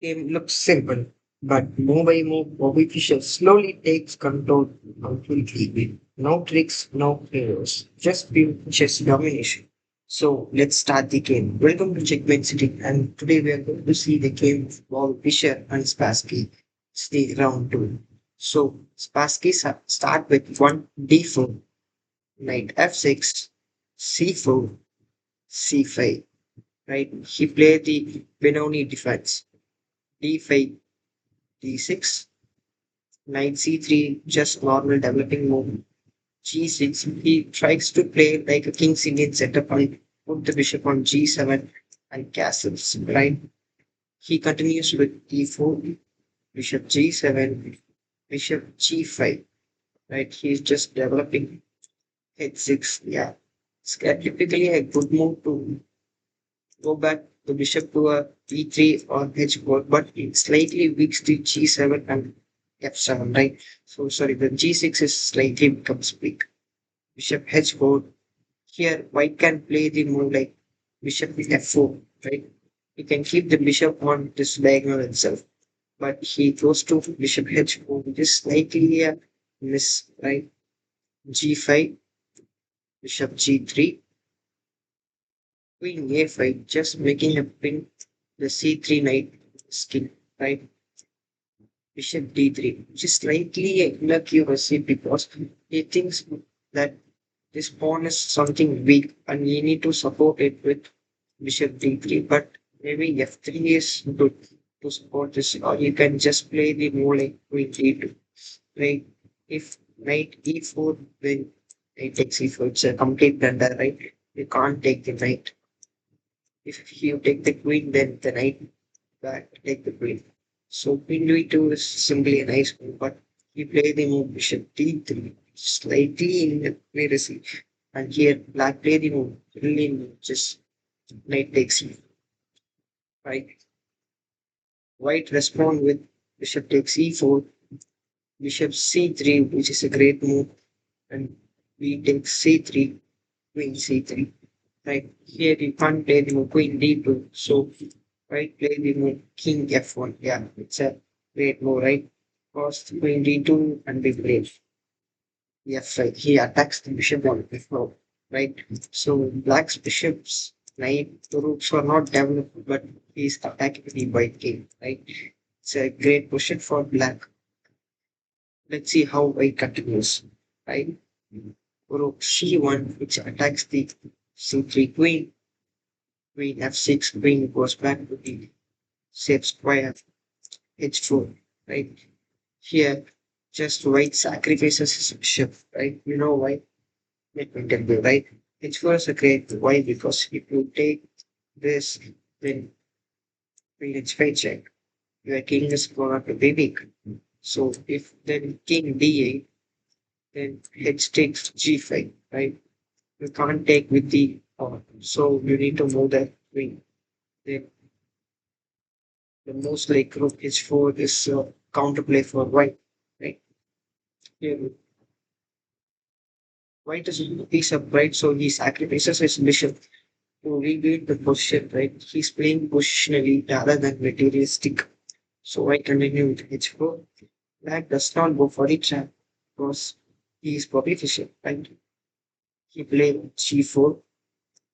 Game looks simple, but move by move, Bobby Fischer slowly takes control completely. No tricks, no heroes, just pure chess domination. So let's start the game. Welcome to Checkmate City, and today we are going to see the game of Bobby Fischer and Spassky. It's the round two. So Spassky start with one d4, knight f6, c4, c5. Right? He played the Benoni defense. d5 d6, knight c3, just normal developing move. g6, he tries to play like a king's Indian setup and put the bishop on g7 and castles, right? He continues with d4, bishop g7, bishop g5, right? He's just developing h6, yeah. It's typically a good move to go back the bishop to a e3 or h4, but it slightly weaks to g7 and f7, right? So sorry, the g6 is slightly becomes weak. Bishop h4. Here, white can play the move like bishop f4, right? He can keep the bishop on this diagonal itself, but he goes to bishop h4, which is slightly a miss, right? g5, bishop g3, queen a5, just making a pin the c3 knight skin, right? Bishop d3, which is slightly inaccuracy because he thinks that this pawn is something weak and you need to support it with bishop d3. But maybe f3 is good to support this, or you can just play the move like queen d2. Right? If knight e4, then knight takes e4. It's a complete blunder, right? You can't take the knight. If you take the queen, then the knight back take the queen. So queen d2 is simply a nice move, but he played the move bishop d3, slightly in accuracy. And here black played the move, really just knight takes e, right? White respond with bishop takes e4, bishop c3, which is a great move, and we take c3, queen c3. Right here you can't play the move queen d2, so right play the move king f1. Yeah, it's a great move, right? Because queen d2 and we play f5. He attacks the bishop on f4, right? So black's bishops, knight, rooks are not developed, but he's attacking the white king, right? It's a great position for black. Let's see how white continues, right? Rook c1, which attacks the c3 queen, queen f6, queen goes back to the safe square h4, right? Here, just white sacrifices his bishop, right? You know why? Let me tell you, right? H4 is a great why because if you take this, then queen h5 check, your king is gonna be weak. So if then king d8, then h takes g5, right? You can't take with the pawn, so you need to move that queen. Then the most like rook h4 is counterplay for white, right? Here, white is a piece of right, so he sacrifices his bishop to rebuild the position, right? He's playing positionally rather than materialistic. So I continue with h4. Black does not go for the trap because he is proficient, right? He played g4.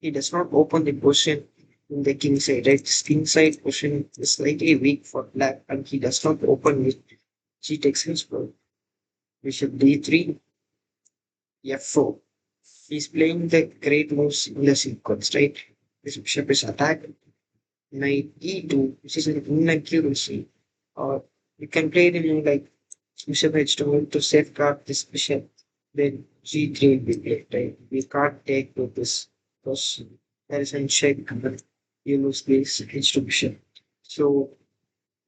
He does not open the position in the king side, right? This king side position is slightly weak for black and he does not open it. G takes his pawn. Bishop d3, f4. He's playing the great moves in the sequence, right? This bishop is attacked. Knight e2, which is an inaccuracy. Or you can play the move like bishop h2 to safeguard this bishop. Then g3 will be played, right? We can't take to this because there is a check and you lose this h2 bishop. So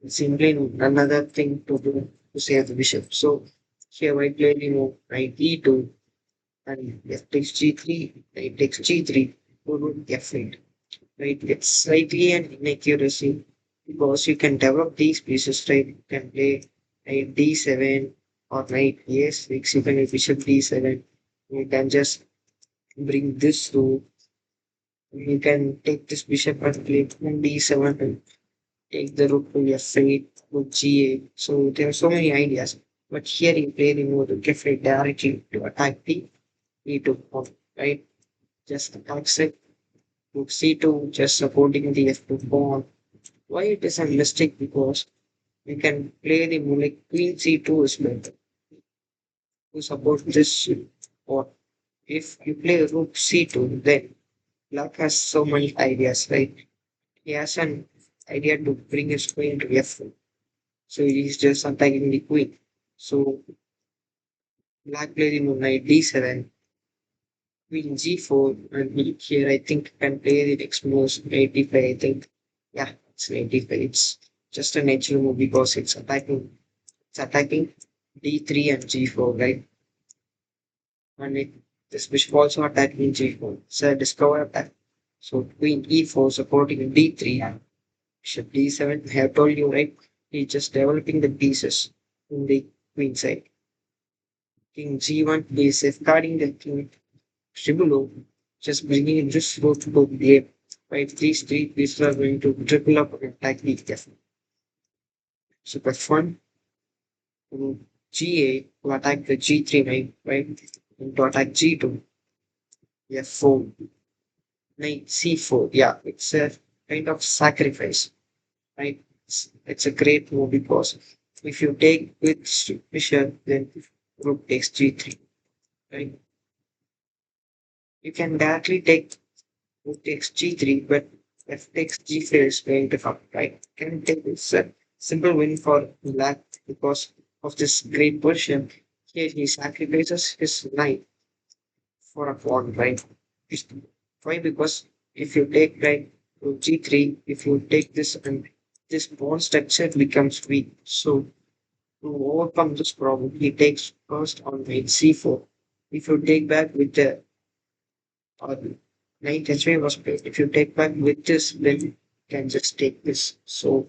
it's simply another thing to do to save the bishop. So here I play the move knight e2 and f takes g3, knight takes g3, to f8. Right? It's slightly an inaccuracy because you can develop these pieces, right? You can play knight d7 or knight a6, even if bishop d7. You can just bring this to, you can take this bishop and play queen d7 take the rook to f8 with g8. So there are so many ideas. But here you play the move to f8 directly to attack the e2 pawn, right? Just attacks it. Rook c2, just supporting the f2 pawn. Why it is a mistake? Because you can play the move like queen c2 is better to support this pawn. If you play rook c2, then black has so many ideas, right? He has an idea to bring his queen to f4. So he's just attacking the queen. So black played in knight d7, queen g4, and here I think can play the next moves 85. I think, yeah, it's 85. It's just a natural move because it's attacking d3 and g4, right? And this bishop also attacking g4. So discover attack. So queen e4 supporting d3, bishop d7. I have told you, right? He's just developing the pieces in the queen side. King g1 is safeguarding the king triple, just bringing in this rook to the game. Right, these three pieces are going to triple up and attack the f. So f1 to g8 to attack the g3 knight, right? And to attack g2, f4, knight c4. Yeah, it's a kind of sacrifice, right? It's a great move because if you take with Fischer, then rook takes g3, right? You can directly take rook takes g3, but f takes g4 is going to come, right? Can take this simple win for black because of this great position. Here he sacrifices his knight for a pawn, right? It's- Why? Because if you take knight to g3, if you take this and this pawn structure becomes weak. So to overcome this problem, he takes first on knight c4. If you take back with the or knight h5 was played. If you take back with this, then you can just take this. So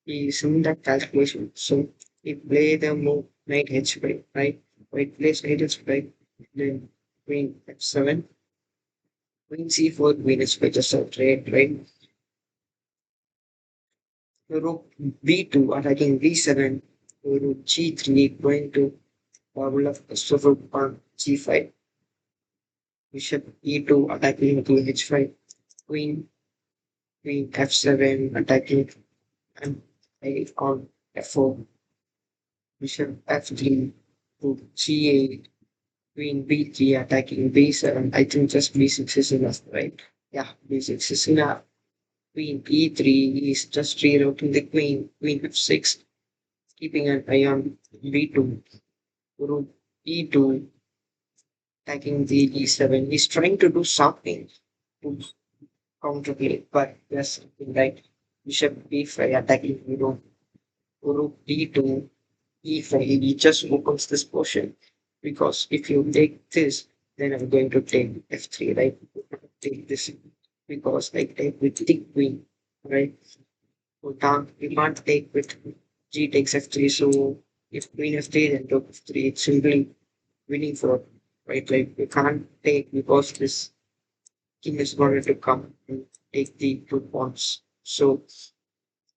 he is in that calculation. So he play the move knight h5, right? White plays knight h5, then queen f7, queen c4, queen h5, just a trade, right? Rook b2 attacking b7, rook g3 going to double up the rook on g5, bishop e2 attacking queen h5, queen f7 attacking and I on f4, bishop f3 to g8, queen b3 attacking b7. I think just b6 is enough, right? Yeah, b6 is enough. Queen e3 is just rerouting the queen, queen f6, keeping an eye on b2, rook e2 attacking the e7. He's trying to do something to counterplay, but there's something right. Bishop b5 attacking rook d2 if he just opens this portion because if you take this then I'm going to take f3, right? Take this because I take with the queen, right? We can't take with g takes f3. So if queen f3 then took f3, it's simply winning for, right? Like you can't take because this king is going to come and take the two pawns. So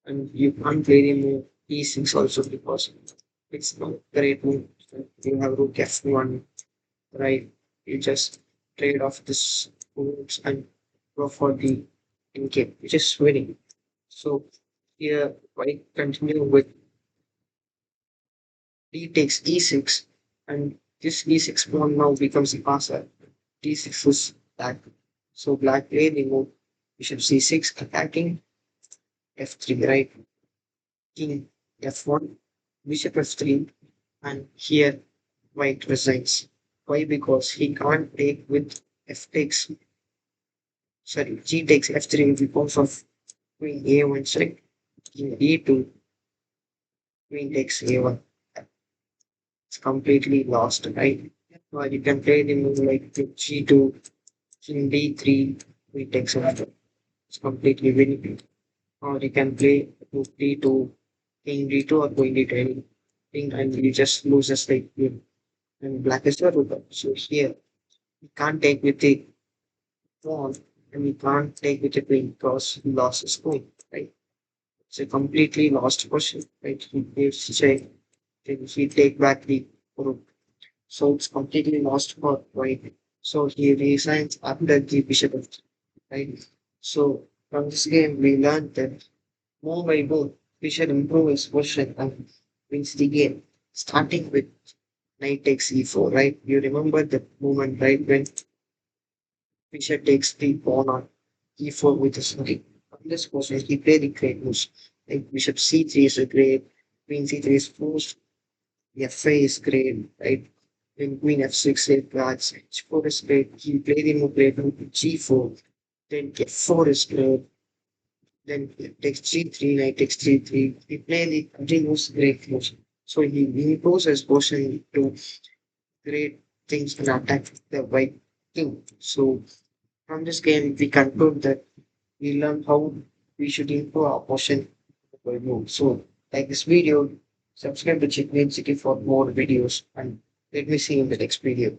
and you can't play the move e6 also because it's not great move. You have rook f1, right? You just trade off this moves and go for the in game, which is winning. So here I continue with d takes e6, and this e6 pawn now becomes a passer. d6 is back. So black play the move bishop c6 attacking f3, right? King f1, bishop f3, and here white resigns. Why? Because he can't take with f takes, sorry, g takes f3 because of queen a1 check, king e2, queen takes a1. It's completely lost, right? Or you can play the move like g2, king d3, queen takes f2. It's completely winning. Or you can play rook d2, king d2 or queen d2, anything, and you just loses like and black is the ruler. So here you can't take with the pawn and we can't take with the queen because he lost his queen, right? It's a completely lost position, right? He gives check, then he take back the rook. So it's completely lost for white. So he resigns after the bishop, right? So from this game, we learned that move by move, we should improve his position and wins the game. Starting with knight takes e4, right? You remember the moment, right? When Fischer takes the pawn on e4 with his knight. On this position, he played the great moves. Like bishop c3 is a great, queen c3 is forced, f5 is great, right? Then queen f6 is guards, h4 is great. He played the move great move g4, then f4 is great. Then it takes g3, knight takes g3. He played the continuous great moves. So he improves his position to great things and attack the white king. So from this game, we conclude that we learn how we should improve our position by move. So like this video, subscribe to Checkmate City for more videos and let me see you in the next video.